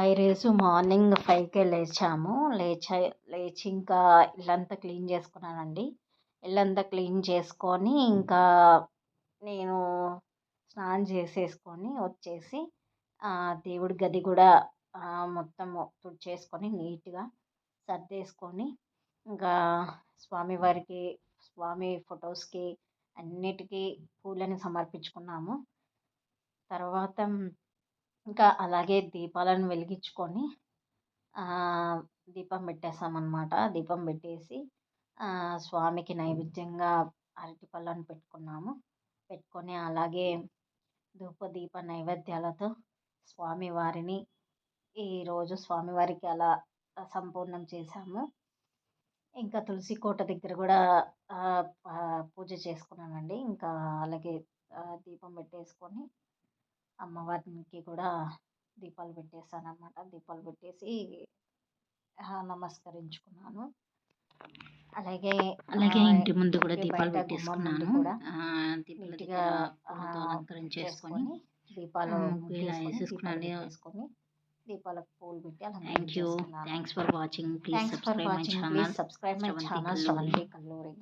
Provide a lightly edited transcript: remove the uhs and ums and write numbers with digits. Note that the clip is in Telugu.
ఈరోజు మార్నింగ్ 5కే లేచాము. లేచి ఇంకా ఇల్లంతా క్లీన్ చేసుకున్నానండి. ఇల్లంతా క్లీన్ చేసుకొని ఇంకా నేను స్నానం చేసేసుకొని వచ్చేసి దేవుడి గది కూడా మొత్తము తుడిచేసుకొని నీట్‌గా సర్దేసుకొని ఇంకా స్వామివారికి, స్వామి ఫొటోస్‌కి అన్నిటికి పూలని సమర్పించుకున్నాము. తర్వాత ఇంకా అలాగే దీపాలను వెలిగించుకొని దీపం పెట్టేసామన్నమాట. దీపం పెట్టేసి స్వామికి నైవేద్యంగా అరటిపళ్ళను పెట్టుకున్నాము. పెట్టుకొని అలాగే ధూపదీప నైవేద్యాలతో స్వామివారిని ఈరోజు స్వామివారికి అలా సంపూర్ణం చేశాము. ఇంకా తులసి కోట దగ్గర కూడా పూజ చేసుకున్నానండి. ఇంకా అలాగే దీపం పెట్టేసుకొని అమ్మవారికి కూడా దీపాలు పెట్టేసానన్నమాట. దీపాలు పెట్టేసి నమస్కరించుకున్నాను. అలాగే ఇంటి ముందు కూడా దీపాలు బయట గుమ్మం ముందు పెట్టేసుకున్నాను. కూడా దీపాల నీట్‌గా దగ్గర పూలతో అలంకరించేసుకొని దీపాలు ముగ్గు ఇలా ముగ్గేసుకొని దీపాలు వేసేసుకున్నాను. పెట్టేసుకొని దీపాలకు పూలు పెట్టి థ్యాంక్ యూ. అలంకరించేసుకున్నాను. Thanks for watching. Please thanks for subscribe my watching. Channel please subscribe my Sravanthi channel Kalluri. Sravanthi Kalluri.